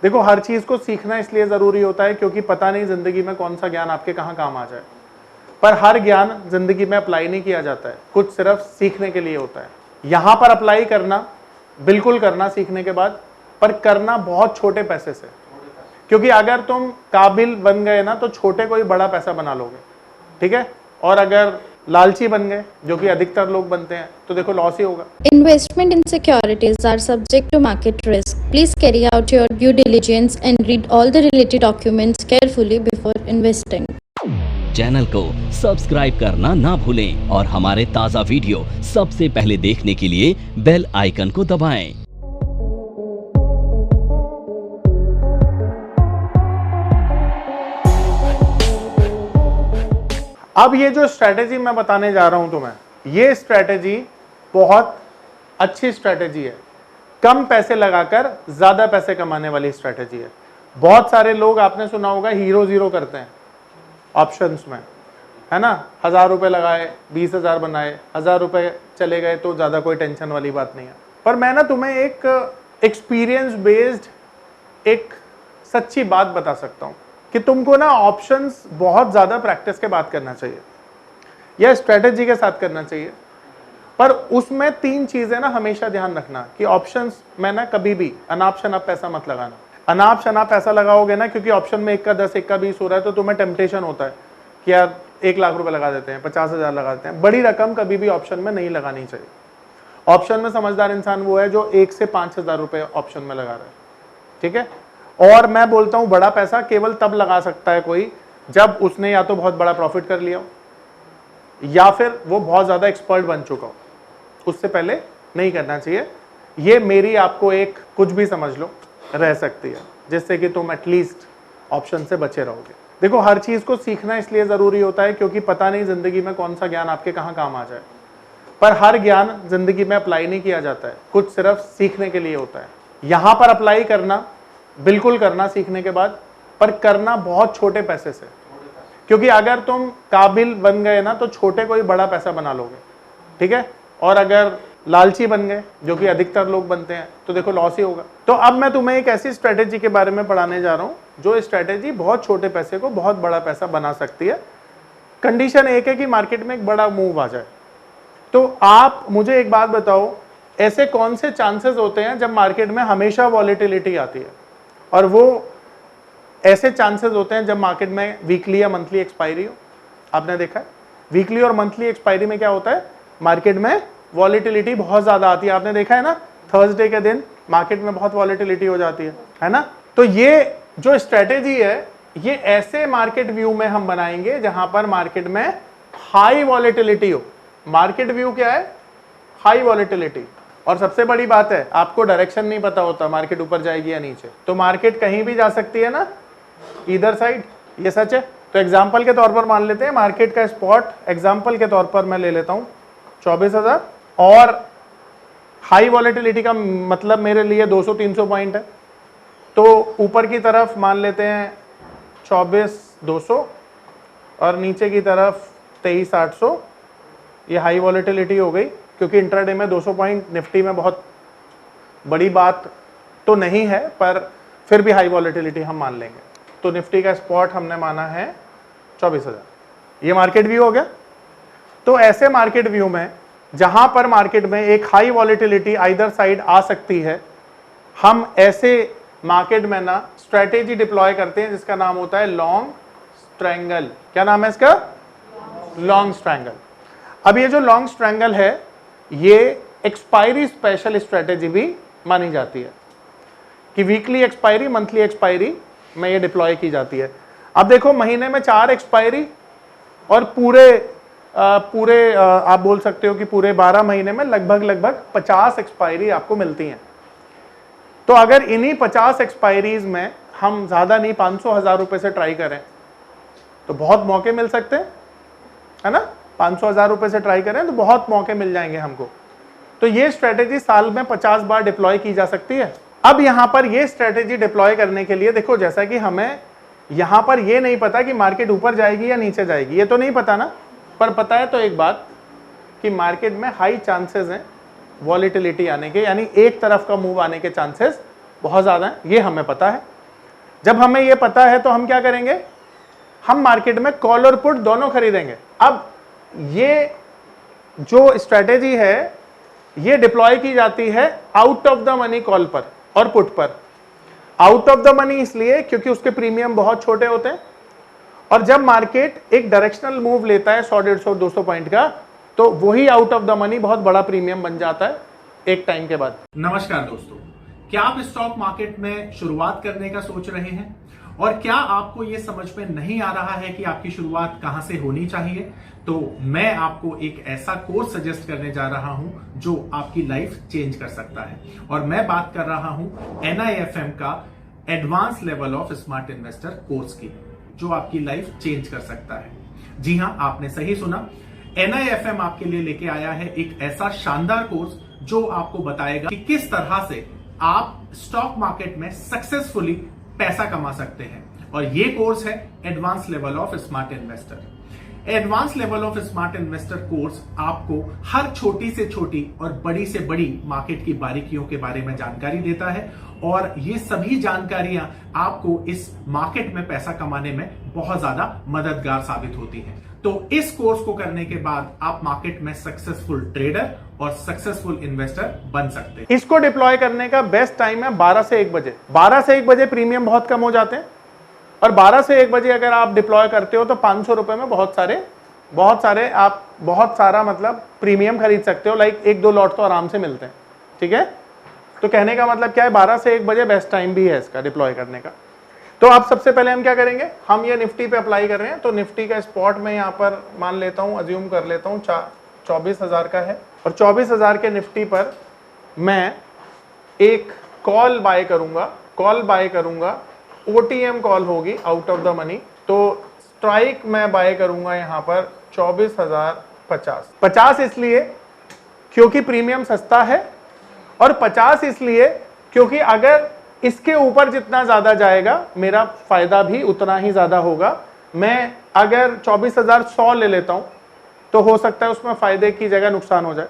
देखो, हर चीज को सीखना इसलिए जरूरी होता है क्योंकि पता नहीं जिंदगी में कौन सा ज्ञान आपके कहाँ काम आ जाए। पर हर ज्ञान जिंदगी में अप्लाई नहीं किया जाता है, कुछ सिर्फ सीखने के लिए होता है। यहां पर अप्लाई करना, बिल्कुल करना सीखने के बाद, पर करना बहुत छोटे पैसे से। क्योंकि अगर तुम काबिल बन गए ना तो छोटे कोई बड़ा पैसा बना लोगे, ठीक है। और अगर लालची बन गए, जो कि अधिकतर लोग बनते हैं, तो देखो लॉस ही होगा। Investment in securities are subject to market risk. Please carry out your due diligence and read all the related documents carefully before investing. Channel को सब्सक्राइब करना ना भूलें और हमारे ताज़ा वीडियो सबसे पहले देखने के लिए बेल आइकन को दबाएं। अब ये जो स्ट्रैटेजी मैं बताने जा रहा हूं तुम्हें, ये स्ट्रैटेजी बहुत अच्छी स्ट्रैटेजी है। कम पैसे लगाकर ज्यादा पैसे कमाने वाली स्ट्रैटेजी है। बहुत सारे लोग, आपने सुना होगा, हीरो जीरो करते हैं ऑप्शंस में, है ना। 1000 रुपए लगाए, 20,000 बनाए, 1000 रुपए चले गए तो ज्यादा कोई टेंशन वाली बात नहीं है। पर मैं ना तुम्हें एक एक्सपीरियंस बेस्ड एक सच्ची बात बता सकता हूं कि तुमको ना ऑप्शंस बहुत ज्यादा प्रैक्टिस के बाद करना चाहिए या स्ट्रेटेजी के साथ करना चाहिए। पर उसमें 3 चीजें ना हमेशा ध्यान रखना कि ऑप्शंस में ना कभी भी अनाप शनाप पैसा मत लगाना। अनाप शनाप पैसा लगाओगे ना, क्योंकि ऑप्शन में 1 का 10, 1 का 20 हो रहा है, तो तुम्हें टेम्पटेशन होता है कि यार 1 लाख रुपए लगा देते हैं, 50,000 लगा देते हैं। बड़ी रकम कभी भी ऑप्शन में नहीं लगानी चाहिए। ऑप्शन में समझदार इंसान वो है जो 1 से 5,000 रुपए ऑप्शन में लगा रहा है, ठीक है। और मैं बोलता हूं बड़ा पैसा केवल तब लगा सकता है कोई जब उसने या तो बहुत बड़ा प्रॉफिट कर लिया हो या फिर वो बहुत ज्यादा एक्सपर्ट बन चुका हो। उससे पहले नहीं करना चाहिए। ये मेरी आपको एक कुछ भी समझ लो रह सकती है, जिससे कि तुम एटलीस्ट ऑप्शन से बचे रहोगे। देखो, हर चीज को सीखना इसलिए जरूरी होता है क्योंकि पता नहीं जिंदगी में कौन सा ज्ञान आपके कहाँ काम आ जाए। पर हर ज्ञान जिंदगी में अप्लाई नहीं किया जाता है, कुछ सिर्फ सीखने के लिए होता है। यहां पर अप्लाई करना, बिल्कुल करना सीखने के बाद, पर करना बहुत छोटे पैसे से। क्योंकि अगर तुम काबिल बन गए ना तो छोटे कोई बड़ा पैसा बना लोगे, ठीक है। और अगर लालची बन गए, जो कि अधिकतर लोग बनते हैं, तो देखो लॉस ही होगा। तो अब मैं तुम्हें एक ऐसी स्ट्रेटेजी के बारे में पढ़ाने जा रहा हूं जो स्ट्रेटेजी बहुत छोटे पैसे को बहुत बड़ा पैसा बना सकती है। कंडीशन एक है कि मार्केट में एक बड़ा मूव आ जाए। तो आप मुझे एक बात बताओ, ऐसे कौन से चांसेस होते हैं जब मार्केट में हमेशा वॉलेटिलिटी आती है, और वो ऐसे चांसेस होते हैं जब मार्केट में वीकली या मंथली एक्सपायरी हो। आपने देखा है वीकली और मंथली एक्सपायरी में क्या होता है, मार्केट में वॉलेटिलिटी बहुत ज्यादा आती है। आपने देखा है ना, थर्सडे के दिन मार्केट में बहुत वॉलेटिलिटी हो जाती है ना। तो ये जो स्ट्रेटेजी है, ये ऐसे मार्केट व्यू में हम बनाएंगे जहां पर मार्केट में हाई वॉलेटिलिटी हो। मार्केट व्यू क्या है, हाई वॉलेटिलिटी। और सबसे बड़ी बात है, आपको डायरेक्शन नहीं पता होता मार्केट ऊपर जाएगी या नीचे, तो मार्केट कहीं भी जा सकती है ना, इधर साइड। ये सच है। तो एग्जांपल के तौर पर मान लेते हैं मार्केट का स्पॉट, एग्जांपल के तौर पर मैं ले लेता हूं 24,000, और हाई वॉलेटिलिटी का मतलब मेरे लिए 200-300 पॉइंट है। तो ऊपर की तरफ मान लेते हैं 24,200 और नीचे की तरफ 23,800। ये हाई वॉलेटिलिटी हो गई, क्योंकि इंट्राडे में 200 पॉइंट निफ्टी में बहुत बड़ी बात तो नहीं है, पर फिर भी हाई वॉलेटिलिटी हम मान लेंगे। तो निफ्टी का स्पॉट हमने माना है 24,000। ये मार्केट व्यू हो गया। तो ऐसे मार्केट व्यू में जहां पर मार्केट में एक हाई वॉलेटिलिटी आइदर साइड आ सकती है, हम ऐसे मार्केट में ना स्ट्रेटेजी डिप्लॉय करते हैं जिसका नाम होता है लॉन्ग स्ट्रैंगल। क्या नाम है इसका, लॉन्ग स्ट्रैंगल। अब ये जो लॉन्ग स्ट्रैंगल है, ये एक्सपायरी स्पेशल स्ट्रेटेजी भी मानी जाती है कि वीकली एक्सपायरी, मंथली एक्सपायरी में ये डिप्लॉय की जाती है। अब देखो, महीने में 4 एक्सपायरी और पूरे आप बोल सकते हो कि पूरे 12 महीने में लगभग 50 एक्सपायरी आपको मिलती हैं। तो अगर इन्हीं 50 एक्सपायरीज में हम ज्यादा नहीं 500,000 रुपए से ट्राई करें तो बहुत मौके मिल सकते हैं, है ना। 500,000 रुपए से ट्राई करें तो बहुत मौके मिल जाएंगे हमको। तो ये स्ट्रेटेजी साल में 50 बार डिप्लॉय की जा सकती है। अब यहां पर ये स्ट्रेटेजी डिप्लॉय करने के लिए देखो, जैसा कि हमें यहां पर ये नहीं पता कि मार्केट ऊपर जाएगी या नीचे जाएगी, ये तो नहीं पता ना। पर पता है तो एक बात कि मार्केट में हाई चांसेस हैं वॉलेटिलिटी आने के, यानी एक तरफ का मूव आने के चांसेस बहुत ज़्यादा है, ये हमें पता है। जब हमें ये पता है तो हम क्या करेंगे, हम मार्केट में कॉल और पुट दोनों खरीदेंगे। अब ये जो स्ट्रेटेजी है ये डिप्लॉय की जाती है out of the money call पर और पुट पर। आउट ऑफ द मनी इसलिए क्योंकि उसके प्रीमियम बहुत छोटे होते हैं, और जब मार्केट एक डायरेक्शनल मूव लेता है 100, 150, 200 पॉइंट का, तो वही आउट ऑफ द मनी बहुत बड़ा प्रीमियम बन जाता है एक टाइम के बाद। नमस्कार दोस्तों, क्या आप स्टॉक मार्केट में शुरुआत करने का सोच रहे हैं और क्या आपको यह समझ में नहीं आ रहा है कि आपकी शुरुआत कहां से होनी चाहिए? तो मैं आपको एक ऐसा कोर्स सजेस्ट करने जा रहा हूं जो आपकी लाइफ चेंज कर सकता है, और मैं बात कर रहा हूं NIFM का advance level of smart investor course की, जो आपकी लाइफ चेंज कर सकता है। जी हां, आपने सही सुना, NIFM आपके लिए लेके आया है एक ऐसा शानदार कोर्स जो आपको बताएगा कि किस तरह से आप स्टॉक मार्केट में सक्सेसफुली पैसा कमा सकते हैं। और ये कोर्स है advance level of smart investor. Advance level of smart investor course आपको हर छोटी से छोटी और बड़ी से बड़ी मार्केट की बारीकियों के बारे में जानकारी देता है, और ये सभी जानकारियां आपको इस मार्केट में पैसा कमाने में बहुत ज्यादा मददगार साबित होती हैं। तो इस कोर्स को करने के बाद आप मार्केट में सक्सेसफुल ट्रेडर और सक्सेसफुल इन्वेस्टर बन सकते हैं। इसको डिप्लॉय करने का बेस्ट टाइम है 12 से 1 बजे। 12 से 1 बजे प्रीमियम बहुत कम हो जाते हैं, और 12 से 1 बजे अगर आप डिप्लॉय करते हो तो 500 रुपए में बहुत सारे आप बहुत सारा मतलब प्रीमियम खरीद सकते हो। लाइक 1-2 लॉट तो आराम से मिलते हैं। ठीक है, तो कहने का मतलब क्या है, 12 से 1 बजे बेस्ट टाइम भी है इसका डिप्लॉय करने का। तो आप सबसे पहले हम क्या करेंगे, हम ये निफ्टी पे अप्लाई कर रहे हैं, तो निफ्टी का स्पॉट में यहाँ पर मान लेता हूँ, अज्यूम कर लेता हूँ 24,000 का है, और 24,000 के निफ्टी पर मैं एक कॉल बाय करूंगा। OTM कॉल होगी आउट ऑफ द मनी, तो स्ट्राइक मैं बाय करूंगा यहाँ पर 24,050। 50 इसलिए क्योंकि प्रीमियम सस्ता है, और 50 इसलिए क्योंकि अगर इसके ऊपर जितना ज्यादा जाएगा मेरा फायदा भी उतना ही ज्यादा होगा। मैं अगर 24,100 ले लेता हूं तो हो सकता है उसमें फायदे की जगह नुकसान हो जाए।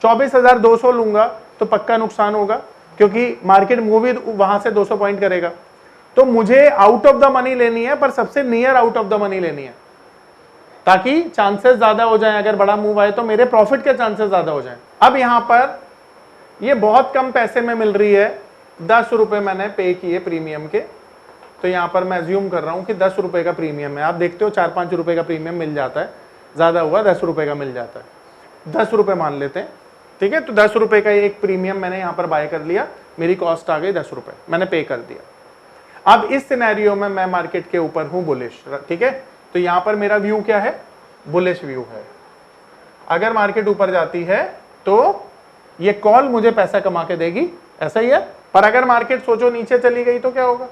24,200 लूंगा तो पक्का नुकसान होगा, क्योंकि मार्केट मूव ही वहां से 200 पॉइंट करेगा। तो मुझे आउट ऑफ द मनी लेनी है, पर सबसे near out of the money लेनी है, ताकि चांसेस ज्यादा हो जाए। अगर बड़ा मूव आए तो मेरे प्रॉफिट के चांसेस ज्यादा हो जाए। अब यहां पर ये बहुत कम पैसे में मिल रही है, 10 रुपए मैंने पे किए प्रीमियम के, तो यहां पर मैं अज्यूम कर रहा हूं कि 10 रुपए का प्रीमियम है। आप देखते हो 4-5 रुपए का प्रीमियम मिल जाता है, ज्यादा हुआ 10 रुपए का मिल जाता है। 10 रुपए मान लेते हैं, ठीक है। तो 10 रुपए का एक प्रीमियम मैंने यहां पर बाय कर लिया, मेरी कॉस्ट आ गई 10 रुपए, मैंने पे कर दिया। अब इस सिनेरियो में मैं मार्केट के ऊपर हूं बुलिश, ठीक है। तो यहां पर मेरा व्यू क्या है, बुलिश व्यू है। अगर मार्केट ऊपर जाती है तो ये कॉल मुझे पैसा कमा के देगी, ऐसा ही है। पर अगर मार्केट सोचो नीचे चली गई तो क्या होगा,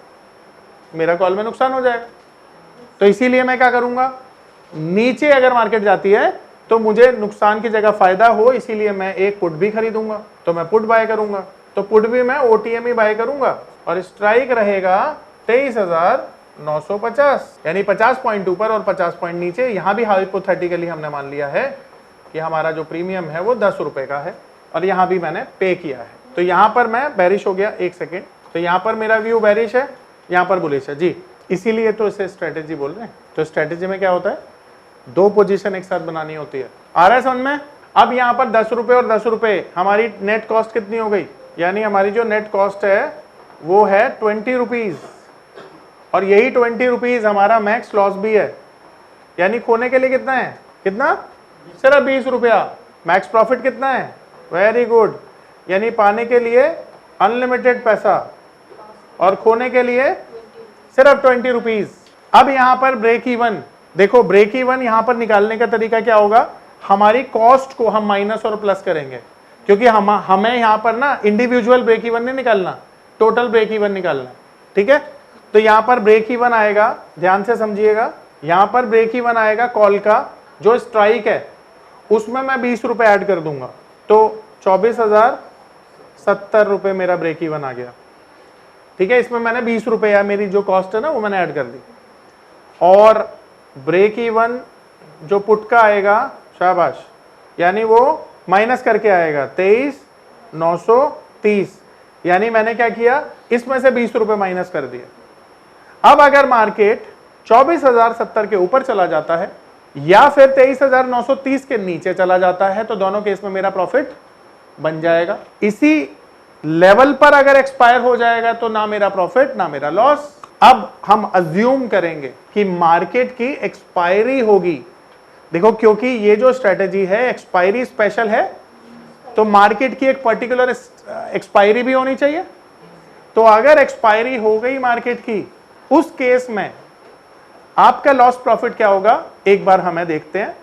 मेरा कॉल में नुकसान हो जाएगा। तो इसीलिए मैं क्या करूंगा, नीचे अगर मार्केट जाती है तो मुझे नुकसान की जगह फायदा हो, इसीलिए मैं एक पुट भी खरीदूंगा, तो मैं पुट बाय करूंगा। तो पुट भी मैं OTM ही बाय करूंगा, और स्ट्राइक रहेगा 23,950, यानी 50 पॉइंट ऊपर और 50 पॉइंट नीचे। यहां भी हाइपोथेटिकली हमने मान लिया है कि हमारा जो प्रीमियम है वो 10 रुपए का है, और यहां भी मैंने पे किया है। तो यहां पर मैं बेरिश हो गया, 1 सेकेंड। तो यहां पर मेरा व्यू बेरिश है, यहां पर बुलिश है जी, इसीलिए तो इसे स्ट्रेटेजी बोल रहे हैं। तो स्ट्रेटेजी में क्या होता है, 2 पोजीशन एक साथ बनानी होती है। आ रहा है समझ में? अब यहां पर 10 रुपए और 10 रुपए, हमारी नेट कॉस्ट कितनी हो गई, यानी हमारी जो नेट कॉस्ट है वो है 20 रुपीज, और यही 20 रुपीज हमारा मैक्स लॉस भी है। यानी खोने के लिए कितना है, कितना, सिर्फ 20 रुपया। मैक्स प्रॉफिट कितना है, वेरी गुड, यानी पाने के लिए अनलिमिटेड पैसा, और खोने के लिए सिर्फ 20 रुपीज। अब यहां पर ब्रेक इवन देखो, ब्रेक इवन यहां पर निकालने का तरीका क्या होगा, हमारी कॉस्ट को हम माइनस और प्लस करेंगे, क्योंकि हमें यहां पर ना इंडिविजुअल ब्रेक इवन नहीं निकालना, टोटल ब्रेक इवन निकालना, ठीक है। तो यहां पर ब्रेक इवन आएगा, ध्यान से समझिएगा, यहां पर ब्रेक इवन आएगा कॉल का, जो स्ट्राइक है उसमें मैं 20 रुपए ऐड कर दूंगा, तो 24,070 रुपए मेरा ब्रेक इवन आ गया, ठीक है। इसमें मैंने 20 रुपए या मेरी जो कॉस्ट है ना वो मैंने ऐड कर दी, और ब्रेक इवन जो पुट का आएगा, शाबाश, यानी वो माइनस करके आएगा 23,930, यानी मैंने क्या किया, इसमें से 20 रुपए माइनस कर दिए। अब अगर मार्केट 24,070 के ऊपर चला जाता है या फिर 23,930 के नीचे चला जाता है तो दोनों केस में मेरा प्रॉफिट बन जाएगा। इसी लेवल पर अगर एक्सपायर हो जाएगा तो ना मेरा प्रॉफिट ना मेरा लॉस। अब हम अज्यूम करेंगे कि मार्केट की एक्सपायरी होगी। देखो, क्योंकि ये जो स्ट्रेटेजी है एक्सपायरी स्पेशल है, तो मार्केट की एक पर्टिकुलर एक्सपायरी भी होनी चाहिए। तो अगर एक्सपायरी हो गई मार्केट की, उस केस में आपका लॉस प्रॉफिट क्या होगा, एक बार हमें देखते हैं।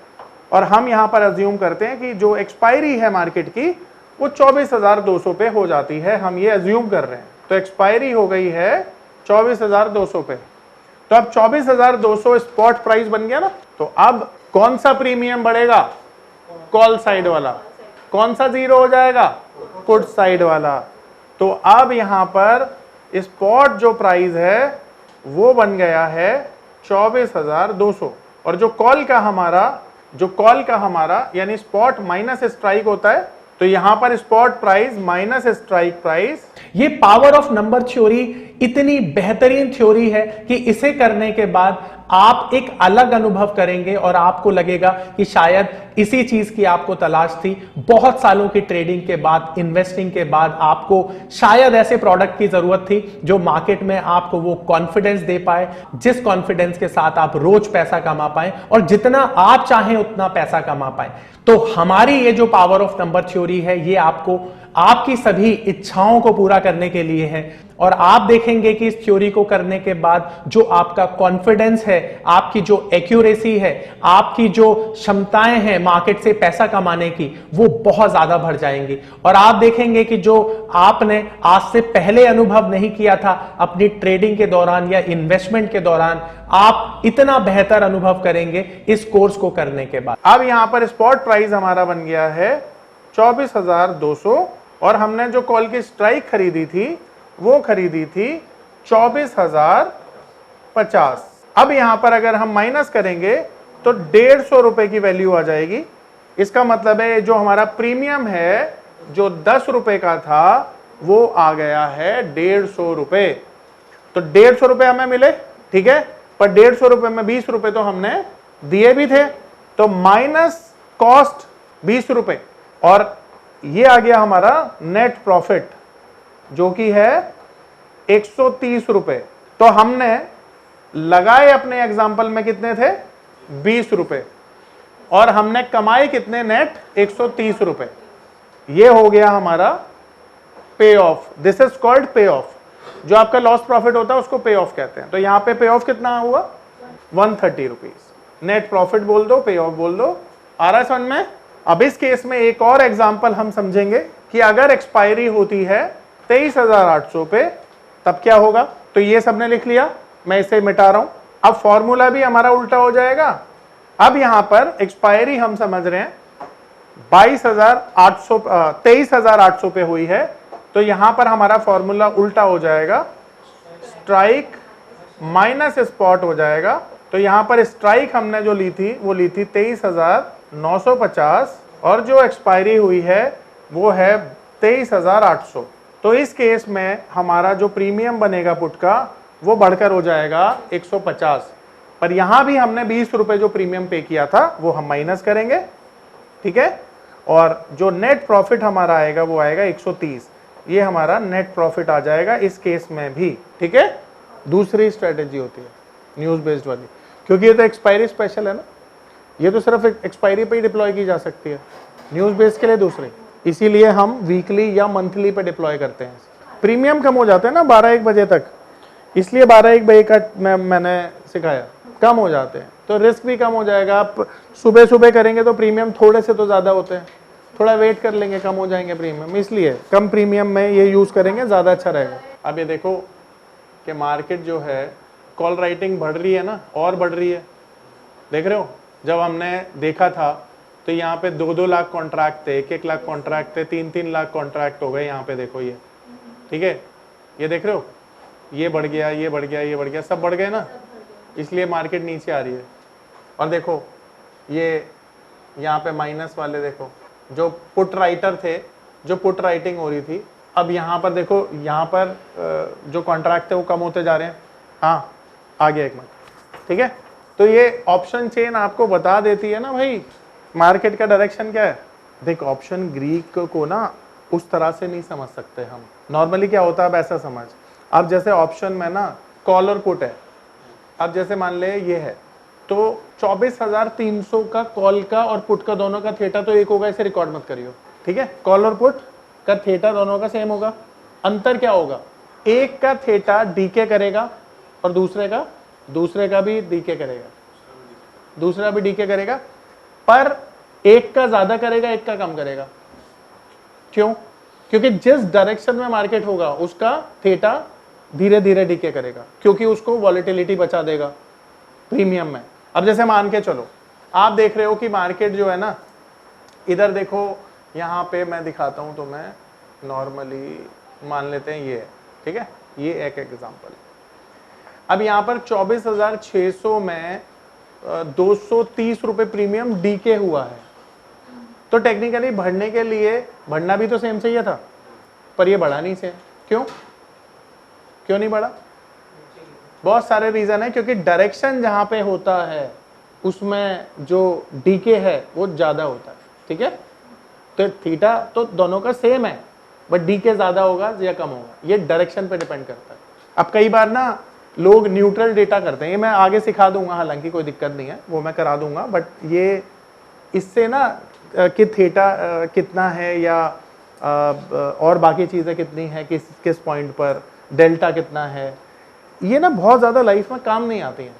और हम यहां पर अज्यूम करते हैं कि जो एक्सपायरी है मार्केट की वो 24,200 पे हो जाती है, हम ये अज्यूम कर रहे हैं। तो एक्सपायरी हो गई है 24,200 पे, तो अब 24,200 स्पॉट प्राइस बन गया ना। तो अब कौन सा प्रीमियम बढ़ेगा, कॉल साइड वाला। कौन सा जीरो हो जाएगा, पुट साइड वाला। तो अब यहां पर स्पॉट जो प्राइस है वो बन गया है 24,200, और जो कॉल का हमारा यानी स्पॉट माइनस स्ट्राइक होता है, तो यहां पर spot price minus strike price. ये पावर ऑफ नंबर थ्योरी इतनी बेहतरीन थ्योरी है कि इसे करने के बाद आप एक अलग अनुभव करेंगे और आपको लगेगा कि शायद इसी चीज की आपको तलाश थी। बहुत सालों की ट्रेडिंग के बाद, इन्वेस्टिंग के बाद आपको शायद ऐसे प्रोडक्ट की जरूरत थी जो मार्केट में आपको वो कॉन्फिडेंस दे पाए, जिस कॉन्फिडेंस के साथ आप रोज पैसा कमा पाए और जितना आप चाहें उतना पैसा कमा पाए। तो हमारी ये जो पावर ऑफ नंबर थ्योरी है, ये आपको आपकी सभी इच्छाओं को पूरा करने के लिए है। और आप देखेंगे कि इस थ्योरी को करने के बाद जो आपका कॉन्फिडेंस है, आपकी जो एक्यूरेसी है, आपकी जो क्षमताएं हैं मार्केट से पैसा कमाने की, वो बहुत ज्यादा बढ़ जाएंगी। और आप देखेंगे कि जो आपने आज से पहले अनुभव नहीं किया था अपनी ट्रेडिंग के दौरान या इन्वेस्टमेंट के दौरान, आप इतना बेहतर अनुभव करेंगे इस कोर्स को करने के बाद। अब यहां पर स्पॉट प्राइस हमारा बन गया है 24,200, और हमने जो कॉल की स्ट्राइक खरीदी थी वो खरीदी थी 24,050। अब यहां पर अगर हम माइनस करेंगे तो 150 रुपए की वैल्यू आ जाएगी। इसका मतलब है जो हमारा प्रीमियम है जो 10 रुपए का था वो आ गया है 150 रुपए। तो 150 रुपए हमें मिले, ठीक है, पर 150 रुपए में 20 रुपए तो हमने दिए भी थे, तो माइनस कॉस्ट 20 रुपए, और ये आ गया हमारा नेट प्रॉफिट जो कि है 130 रुपए। तो हमने लगाए अपने एग्जाम्पल में कितने थे, 20 रुपए, और हमने कमाए कितने, नेट 130 रुपए। ये हो गया हमारा पे ऑफ। दिस इज कॉल्ड पे ऑफ। जो आपका लॉस प्रॉफिट होता है उसको पे ऑफ कहते हैं। तो यहां पे पे ऑफ कितना हुआ, 130 रुपीज। नेट प्रॉफिट बोल दो, पे ऑफ बोल दो, आ रहा है समझ में। अब इस केस में एक और एग्जांपल हम समझेंगे कि अगर एक्सपायरी होती है 23,800 पे तब क्या होगा। तो ये सबने लिख लिया, मैं इसे मिटा रहा हूं। अब फॉर्मूला भी हमारा उल्टा हो जाएगा। अब यहां पर एक्सपायरी हम समझ रहे हैं 23,800 पे हुई है, तो यहां पर हमारा फॉर्मूला उल्टा हो जाएगा, स्ट्राइक माइनस स्पॉट हो जाएगा। तो यहां पर स्ट्राइक हमने जो ली थी वो ली थी 23,950, और जो एक्सपायरी हुई है वो है 23,800। तो इस केस में हमारा जो प्रीमियम बनेगा पुट का वो बढ़कर हो जाएगा 150, पर यहां भी हमने 20 रुपए जो प्रीमियम पे किया था वो हम माइनस करेंगे, ठीक है, और जो नेट प्रॉफिट हमारा आएगा वो आएगा 130। ये हमारा नेट प्रॉफिट आ जाएगा इस केस में भी, ठीक है। दूसरी स्ट्रेटेजी होती है न्यूज बेस्ड वाली, क्योंकि ये तो एक्सपायरी स्पेशल है ना, ये तो सिर्फ एक्सपायरी पे ही डिप्लॉय की जा सकती है। न्यूज बेस्ड के लिए दूसरी, इसीलिए हम वीकली या मंथली पे डिप्लॉय करते हैं। प्रीमियम कम हो जाते हैं ना 12-1 बजे तक, इसलिए 12-1 बजे का मैंने सिखाया, कम हो जाते हैं तो रिस्क भी कम हो जाएगा। आप सुबह सुबह करेंगे तो प्रीमियम थोड़े से तो ज़्यादा होते हैं, थोड़ा वेट कर लेंगे कम हो जाएंगे प्रीमियम, इसलिए कम प्रीमियम में ये यूज़ करेंगे, ज़्यादा अच्छा रहेगा। अब ये देखो कि मार्केट जो है कॉल राइटिंग बढ़ रही है ना, और बढ़ रही है, देख रहे हो। जब हमने देखा था तो यहाँ पे 2-2 लाख कॉन्ट्रैक्ट थे, 1-1 लाख कॉन्ट्रैक्ट थे, 3-3 लाख कॉन्ट्रैक्ट हो गए। यहाँ पे देखो ये, ठीक है, ये देख रहे हो, ये बढ़ गया, ये बढ़ गया, ये बढ़ गया, सब बढ़ गए ना, इसलिए मार्केट नीचे आ रही है। और देखो ये यहाँ पे माइनस वाले देखो, जो पुट राइटर थे, जो पुट राइटिंग हो रही थी, अब यहाँ पर देखो, यहाँ पर जो कॉन्ट्रैक्ट है वो कम होते जा रहे हैं। हाँ आ गया एक मिनट, ठीक है। तो ये ऑप्शन चेन आपको बता देती है ना भाई मार्केट का डायरेक्शन क्या है। देख ऑप्शन ग्रीक को ना उस तरह से नहीं समझ सकते हम। नॉर्मली क्या होता है अब ऐसा समझ, अब जैसे ऑप्शन में ना कॉल और पुट है, अब जैसे मान ले ये है तो 24,300 का कॉल का और पुट का दोनों का थीटा तो एक होगा, इसे रिकॉर्ड मत करियो, ठीक है। कॉल और पुट का थीटा दोनों का सेम होगा, अंतर क्या होगा, एक का थीटा डीके करेगा और दूसरे का भी डीके करेगा, दूसरा भी डीके करेगा, पर एक का ज्यादा करेगा एक का कम करेगा। क्यों? क्योंकि जिस डायरेक्शन में मार्केट होगा उसका थीटा धीरे धीरे डीके करेगा, क्योंकि उसको वॉलेटिलिटी बचा देगा प्रीमियम में। अब जैसे मान के चलो आप देख रहे हो कि मार्केट जो है ना, इधर देखो यहाँ पे मैं दिखाता हूं तो मैं नॉर्मली मान लेते हैं ये है, ठीक है, ये एक एग्जांपल। अब यहाँ पर 24,600 में 230 रुपए प्रीमियम डीके हुआ है, तो टेक्निकली बढ़ने के लिए बढ़ना भी तो सेम चाहिए था, पर ये बढ़ा नहीं सेम। क्यों नहीं बढ़ा? बहुत सारे रीजन है, क्योंकि डायरेक्शन जहां पे होता है उसमें जो डीके है वो ज्यादा होता है, ठीक है। तो थीटा तो दोनों का सेम है, बट डीके ज्यादा होगा या कम होगा, ये डायरेक्शन पे डिपेंड करता है। अब कई बार ना लोग न्यूट्रल डेटा करते हैं, ये मैं आगे सिखा दूंगा, हालांकि कोई दिक्कत नहीं है, वो मैं करा दूंगा, बट ये इससे ना कि थीटा कितना है या और बाकी चीजें कितनी है, किस पॉइंट पर डेल्टा कितना है, ये ना बहुत ज्यादा लाइफ में काम नहीं आती हैं।